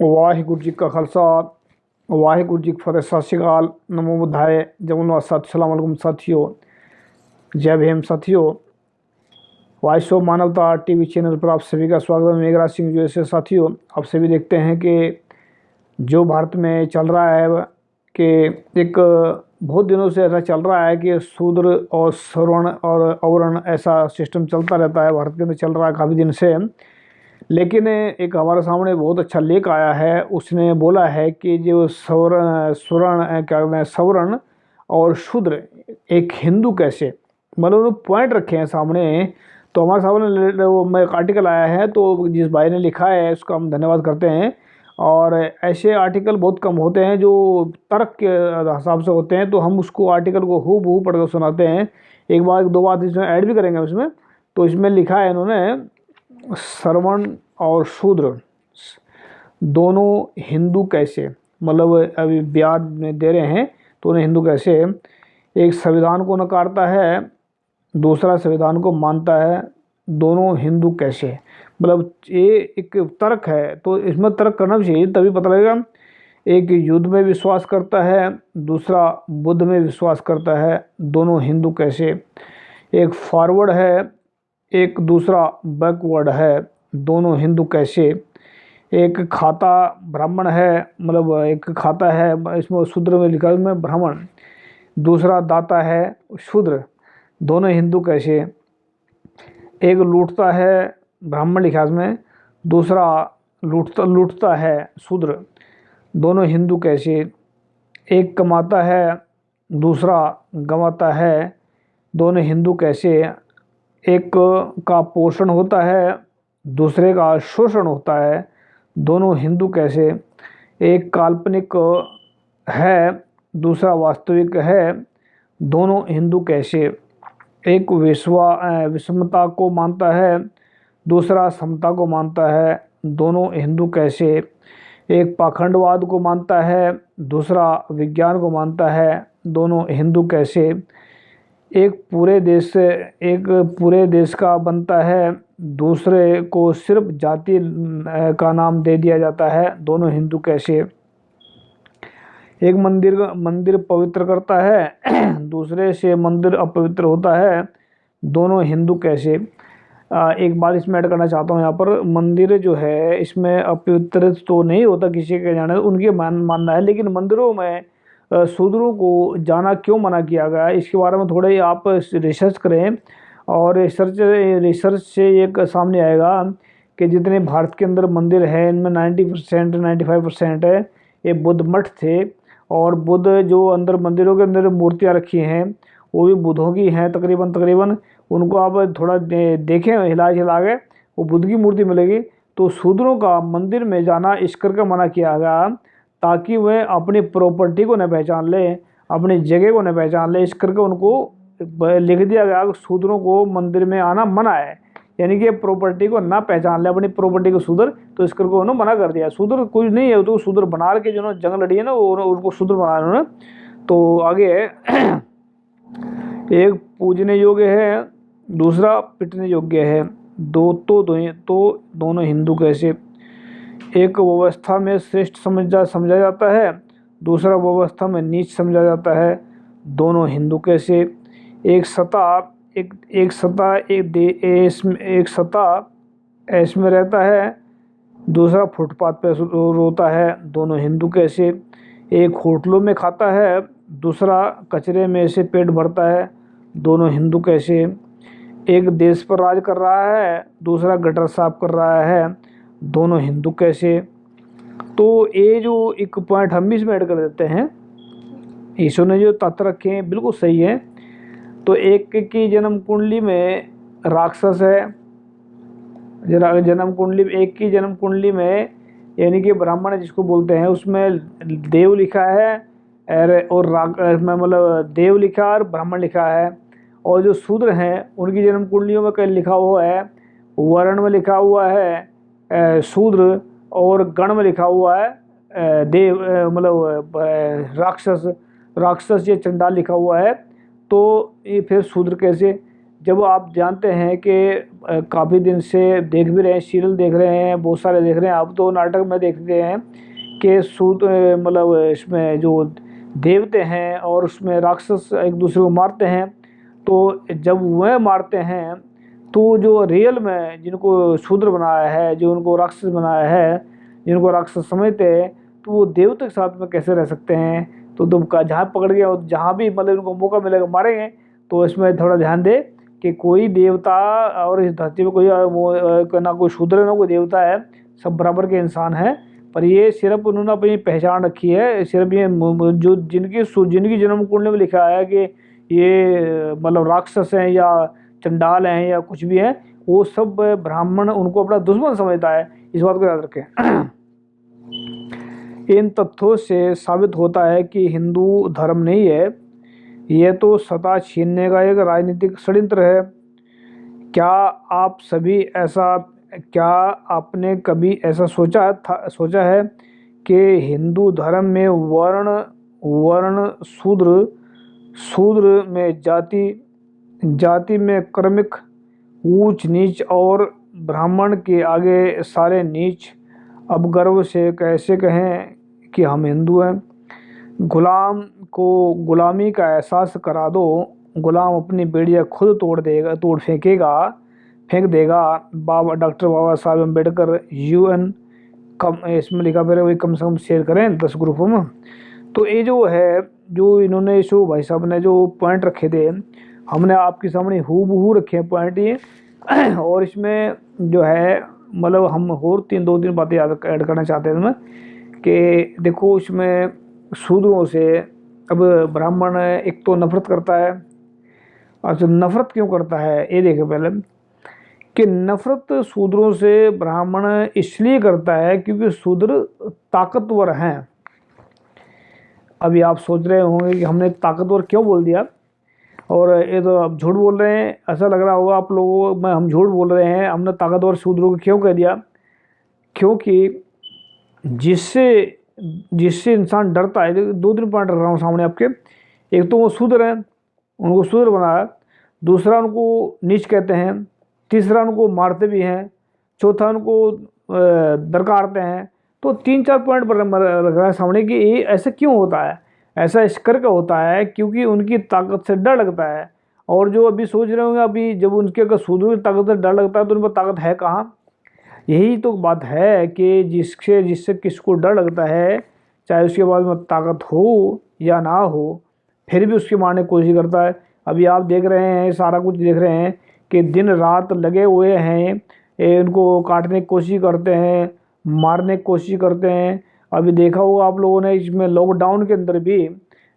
ਵਾਹਿਗੁਰੂ ਜੀ ਕਾ ਖਾਲਸਾ ਵਾਹਿਗੁਰੂ जी की फतेह। सत श्रीकाल, नमो बुद्धाय, जय सत सलाम अलैकुम साथियों, जय भीम साथियों। वॉइस ऑफ मानवता टीवी चैनल पर आप सभी का स्वागत है। मेघराज सिंह यूएसए। साथियों, आप सभी देखते हैं कि जो भारत में चल रहा है कि एक बहुत दिनों से ऐसा चल रहा है कि शूद्र और सवर्ण और अवर्ण ऐसा सिस्टम चलता रहता है, भारत के अंदर चल रहा है काफ़ी दिन से। लेकिन एक हमारे सामने बहुत अच्छा लेख आया है, उसने बोला है कि जो स्वर्ण क्या कहते हैं, सवर्ण और शूद्र एक हिंदू कैसे, मतलब उन्होंने पॉइंट रखे हैं सामने। तो हमारे सामने वो मैं एक आर्टिकल आया है, तो जिस भाई ने लिखा है उसका हम धन्यवाद करते हैं। और ऐसे आर्टिकल बहुत कम होते हैं जो तर्क के हिसाब से होते हैं, तो हम उसको आर्टिकल को हूबहू पढ़कर सुनाते हैं। एक बार दो बात इसमें ऐड भी करेंगे उसमें। तो इसमें लिखा है इन्होंने, सवर्ण और शूद्र दोनों हिंदू कैसे, मतलब अभी ब्याज में दे रहे हैं तो उन्हें हिंदू कैसे। एक संविधान को नकारता है, दूसरा संविधान को मानता है, दोनों हिंदू कैसे। मतलब ये एक तर्क है, तो इसमें तर्क करना भी चाहिए तभी पता लगेगा। एक युद्ध में विश्वास करता है, दूसरा बुद्ध में विश्वास करता है, दोनों हिंदू कैसे। एक फॉरवर्ड है, एक दूसरा बैकवर्ड है, दोनों हिंदू कैसे। एक खाता ब्राह्मण है, मतलब एक खाता है, इसमें शूद्र में लिखा है इसमें ब्राह्मण, दूसरा दाता है शूद्र, दोनों हिंदू कैसे। एक लूटता है, ब्राह्मण लिखा है इसमें, दूसरा लूटता है शूद्र, दोनों हिंदू कैसे। एक कमाता है, दूसरा गंवाता है, दोनों हिंदू कैसे। एक का पोषण होता है, दूसरे का शोषण होता है, दोनों हिंदू कैसे। एक काल्पनिक है, दूसरा वास्तविक है, दोनों हिंदू कैसे। एक विषमता को मानता है, दूसरा समता को मानता है, दोनों हिंदू कैसे। एक पाखंडवाद को मानता है, दूसरा विज्ञान को मानता है, दोनों हिंदू कैसे। एक पूरे देश का बनता है, दूसरे को सिर्फ जाति का नाम दे दिया जाता है, दोनों हिंदू कैसे। एक मंदिर पवित्र करता है, दूसरे से मंदिर अपवित्र होता है, दोनों हिंदू कैसे। एक बात इसमें ऐड करना चाहता हूँ यहाँ पर, मंदिर जो है इसमें अपवित्र तो नहीं होता, किसी के जाने उनके मानना है, लेकिन मंदिरों में शूद्रों को जाना क्यों मना किया गया, इसके बारे में थोड़े आप रिसर्च करें। और रिसर्च से एक सामने आएगा कि जितने भारत के अंदर मंदिर हैं इनमें 90% 95% है ये बुद्ध मठ थे। और बुद्ध जो अंदर मंदिरों के अंदर मूर्तियाँ रखी हैं वो भी बुद्धों की हैं तकरीबन। उनको आप थोड़ा देखें, हिला के वो बुद्ध की मूर्ति मिलेगी। तो शूद्रों का मंदिर में जाना इस करके मना किया गया ताकि वह अपनी प्रॉपर्टी को न पहचान ले, अपनी जगह को न पहचान ले, इस करके उनको लिख दिया गया कि शूद्रों को मंदिर में आना मना है, यानी कि प्रॉपर्टी को ना पहचान ले, अपनी प्रॉपर्टी को शूद्र, तो इस करके उन्होंने मना कर दिया। शूद्र कुछ नहीं है, तो शूद्र बना के जो जंग लड़ी है ना वो उनको शूद्र बनाया उन्होंने। तो आगे है, एक पूजने योग्य है, दूसरा पिटने योग्य है, दोनों हिंदू कैसे। एक व्यवस्था में श्रेष्ठ समझा जाता है, दूसरा व्यवस्था में नीच समझा जाता है, दोनों हिंदू कैसे। एक सता ऐश में रहता है, दूसरा फुटपाथ पे रोता है, दोनों हिंदू कैसे। एक होटलों में खाता है, दूसरा कचरे में से पेट भरता है, दोनों हिंदू कैसे। एक देश पर राज कर रहा है, दूसरा गटर साफ कर रहा है, दोनों हिंदू कैसे। तो ये जो एक पॉइंट हम इसमें ऐड कर देते हैं, ईश्वर ने जो तथ्य रखे हैं बिल्कुल सही है। तो एक की जन्म कुंडली में राक्षस है, एक की जन्म कुंडली में यानी कि ब्राह्मण जिसको बोलते हैं उसमें देव लिखा है, और मतलब देव लिखा और ब्राह्मण लिखा है। और जो शूद्र हैं उनकी जन्म कुंडलियों में कहीं लिखा हुआ है, वर्ण में लिखा हुआ है शूद्र, और गण में लिखा हुआ है देव, मतलब राक्षस या चंडाल लिखा हुआ है। तो ये फिर शूद्र कैसे। जब आप जानते हैं कि काफ़ी दिन से देख भी रहे हैं, सीरियल देख रहे हैं, बहुत सारे देख रहे हैं, आप तो नाटक में देखते हैं कि सूद मतलब इसमें जो देवते हैं और उसमें राक्षस एक दूसरे को मारते हैं। तो जब वह मारते हैं तो जो रियल में जिनको शूद्र बनाया है, जो उनको राक्षस बनाया है, जिनको राक्षस समझते हैं, तो वो देवता के साथ में कैसे रह सकते हैं। तो तुम का जहाँ पकड़ गया और जहाँ भी मतलब उनको मौका मिलेगा मारेंगे। तो इसमें थोड़ा ध्यान दे कि कोई देवता और इस धरती में कोई ना कोई शूद्र है ना कोई देवता है, सब बराबर के इंसान हैं। पर ये सिर्फ उन्होंने अपनी पहचान रखी है, सिर्फ ये जो जिनकी जन्म कुंडली में लिखा है कि ये मतलब राक्षस हैं या चंडाल हैं या कुछ भी है, वो सब ब्राह्मण उनको अपना दुश्मन समझता है। इस बात को याद रखें। इन तथ्यों से साबित होता है कि हिंदू धर्म नहीं है, यह तो सत्ता छीनने का एक राजनीतिक षड्यंत्र है। क्या आपने कभी ऐसा सोचा है कि हिंदू धर्म में वर्ण शूद्र में जाति में क्रमिक ऊंच नीच और ब्राह्मण के आगे सारे नीच। अब गर्व से कैसे कहें कि हम हिंदू हैं। गुलाम को गुलामी का एहसास करा दो, गुलाम अपनी बेड़ियाँ खुद फेंक देगा। डॉक्टर बाबा साहब अम्बेडकर UN कम इसमें लिखा फिर वही कम से कम शेयर करें 10 ग्रुपों में। तो ये जो है जो इन्होंने शो भाई साहब ने जो पॉइंट रखे थे, हमने आपके सामने हूबहू रखे हैं पॉइंट ये। और इसमें जो है मतलब हम और 2-3 बातें याद ऐड करना चाहते हैं इसमें कि देखो इसमें शूद्रों से अब ब्राह्मण एक तो नफरत करता है। अच्छा, नफरत क्यों करता है ये देखें पहले कि नफरत शूद्रों से ब्राह्मण इसलिए करता है क्योंकि शूद्र ताकतवर हैं। अभी आप सोच रहे होंगे कि हमने ताकतवर क्यों बोल दिया, और ये तो आप झूठ बोल रहे हैं, ऐसा लग रहा होगा आप लोगों में हम झूठ बोल रहे हैं। हमने ताकतवर शूद्रों को क्यों कह दिया, क्योंकि जिससे इंसान डरता है। 2-3 पॉइंट रख रहा हूँ सामने आपके। एक तो वो शूद्र हैं, उनको शूद्र बनाया, दूसरा उनको नीच कहते हैं, तीसरा उनको मारते भी हैं, चौथा उनको दरकारते हैं। तो 3-4 पॉइंट पर रख रहा है सामने कि ये ऐसा क्यों होता है। ऐसा इस करके होता है क्योंकि उनकी ताकत से डर लगता है। और जो अभी सोच रहे होंगे, अभी जब उनके अगर शूद्र की ताकत से डर लगता है तो उन पर ताकत है कहाँ। यही तो बात है कि जिससे किसको डर लगता है, चाहे उसके पास में ताकत हो या ना हो, फिर भी उसके मारने की कोशिश करता है। अभी आप देख रहे हैं, सारा कुछ देख रहे हैं कि दिन रात लगे हुए हैं, उनको काटने की कोशिश करते हैं, मारने की कोशिश करते हैं। अभी देखा होगा आप लोगों ने, इसमें लॉकडाउन के अंदर भी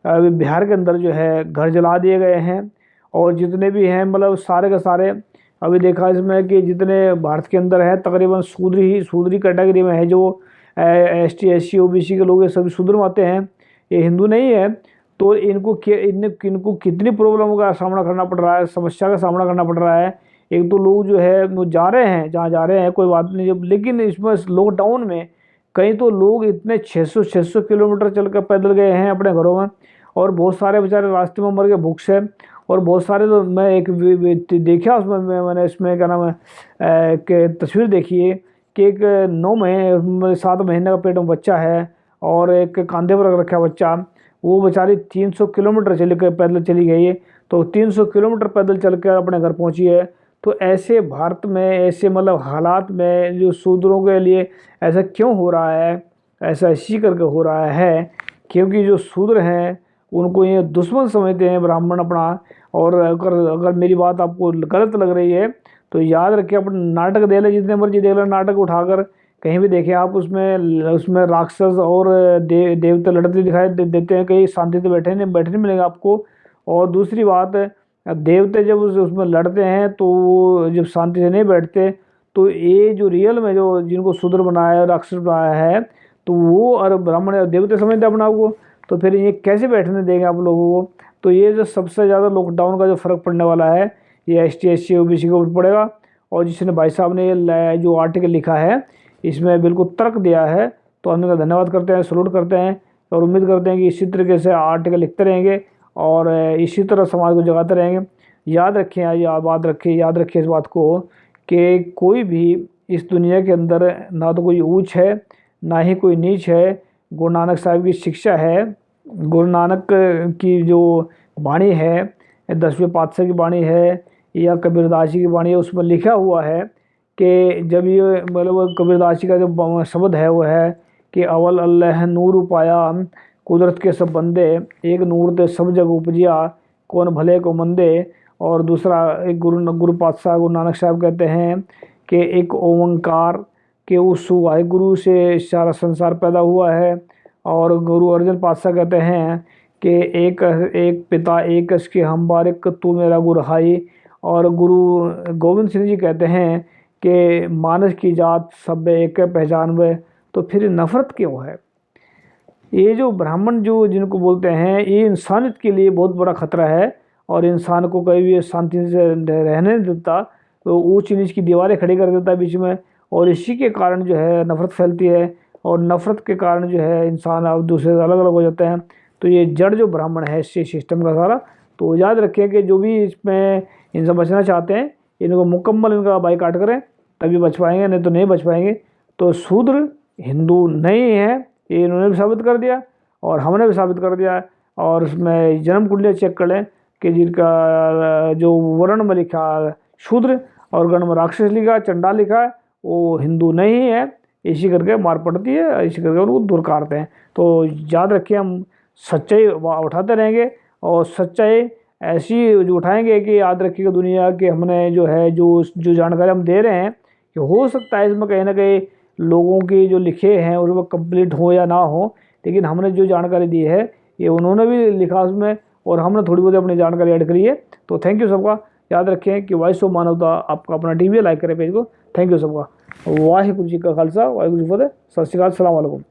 अभी बिहार के अंदर जो है घर जला दिए गए हैं। और जितने भी हैं मतलब सारे के सारे, अभी देखा इसमें कि जितने भारत के अंदर है तकरीबन शूद्री कैटेगरी में है, जो ST SC OBC के लोग ये सभी शूद्र में आते हैं, ये हिंदू नहीं है। तो इनको कितनी प्रॉब्लम का सामना करना पड़ रहा है, समस्या का सामना करना पड़ रहा है। एक तो लोग जो है वो जा रहे हैं जहाँ जा रहे हैं, कोई बात नहीं, जब लेकिन इसमें लॉकडाउन में कहीं तो लोग इतने 600 किलोमीटर चल कर पैदल गए हैं अपने घरों में, और बहुत सारे बेचारे रास्ते में मर गए भूख से। और बहुत सारे तो मैं एक देखा उसमें, मैंने इसमें क्या नाम है कि तस्वीर देखी है कि एक 7 महीने का पेट में बच्चा है और एक कंधे पर रखा बच्चा, वो बेचारी 300 किलोमीटर चल कर पैदल चली गई है। तो 300 किलोमीटर पैदल चल कर अपने घर पहुंची है। तो ऐसे भारत में ऐसे मतलब हालात में जो शूद्रों के लिए ऐसा क्यों हो रहा है, ऐसा इसी करके हो रहा है क्योंकि जो शूद्र हैं उनको ये दुश्मन समझते हैं ब्राह्मण अपना। और अगर मेरी बात आपको गलत लग रही है तो याद रखिए, अपने नाटक देख ले, जितने मर्जी देख ले नाटक उठाकर, कहीं भी देखें आप, उसमें राक्षस और देवता लड़ते दिखाई देते हैं, कहीं शांति से बैठे नहीं मिलेगा आपको। और दूसरी बात, देवते जब उसमें लड़ते हैं तो जब शांति से नहीं बैठते, तो ये जो रियल में जो जिनको शूद्र बनाया है, राक्षस बनाया है, तो वो और ब्राह्मण देवते समझते अपना को, तो फिर ये कैसे बैठने देंगे आप लोगों को। तो ये जो सबसे ज़्यादा लॉकडाउन का जो फ़र्क पड़ने वाला है, ये ST SC OBC के ऊपर पड़ेगा। और जिसने भाई साहब ने ये जो आर्टिकल लिखा है इसमें बिल्कुल तर्क दिया है, तो हम इनका धन्यवाद करते हैं, सलूट करते हैं। और उम्मीद करते हैं कि इसी तरीके से आर्टिकल लिखते रहेंगे और इसी तरह समाज को जगाते रहेंगे। याद रखें, याद रखें इस बात को कि कोई भी इस दुनिया के अंदर ना तो कोई ऊंच है ना ही कोई नीच है। गुरु नानक साहब की शिक्षा है, गुरु नानक की जो वाणी है, 10वें पातशाह की वाणी है या कबीरदास जी की वाणी है, उसमें लिखा हुआ है कि जब ये मतलब कबीरदास जी का जो शब्द है वो है कि अवल अल्लाह नूर उपाया, कुदरत के सब बंदे, एक नूर ते सब जग उपजिया, कौन भले को मंदे। और दूसरा एक गुरु पातशाह गुरु नानक साहब कहते हैं कि एक ओंकार के उस वाहिगुरु से सारा संसार पैदा हुआ है। और गुरु अर्जन पातशाह कहते हैं कि एक पिता एक के हम बारिक, तू मेरा गुरु हाई। और गुरु गोविंद सिंह जी कहते हैं कि मानस की जात सब एक पहचान वे, तो फिर नफरत क्यों है। ये जो ब्राह्मण जो जिनको बोलते हैं, ये इंसानियत के लिए बहुत बड़ा खतरा है और इंसान को कभी भी शांति से रहने नहीं देता, तो ऊंच नीच की दीवारें खड़ी कर देता है बीच में। और इसी के कारण जो है नफ़रत फैलती है और नफ़रत के कारण जो है इंसान अब दूसरे से अलग अलग हो जाते हैं। तो ये जड़ जो ब्राह्मण है इस सिस्टम का सारा, तो याद रखें कि जो भी इसमें इनसे बचना चाहते हैं इनको मुकम्मल इनका बाइकाट करें, तभी बच पाएंगे, नहीं तो नहीं बच पाएंगे। तो शूद्र हिंदू नहीं है, ये इन्होंने भी साबित कर दिया और हमने भी साबित कर दिया। और उसमें जन्म कुंडली चेक कर लें कि जिनका जो वर्ण में लिखा शूद्र और गण में राक्षस लिखा, चंडाल लिखा है, वो हिंदू नहीं है। इसी करके मार पड़ती है, इसी करके उनको दूर करते हैं। तो याद रखिए, हम सच्चाई उठाते रहेंगे और सच्चाई ऐसी उठाएंगे कि याद रखिएगा दुनिया के हमने जो है जो जानकारी हम दे रहे हैं कि हो सकता है इसमें कहीं ना कहीं लोगों के जो लिखे हैं उसमें कंप्लीट हो या ना हो, लेकिन हमने जो जानकारी दी है ये उन्होंने भी लिखा उसमें और हमने थोड़ी बहुत अपनी जानकारी ऐड करी है। तो थैंक यू सबका। याद रखें कि वॉइस ऑफ मानवता आपका अपना टीवी है, लाइक करें पेज को। थैंक यू सबका। वाहिगुरू जी का खालसा, वाहिगुरू जी की फतेह। सत श्री अकाल, अस्सलाम वालेकुम।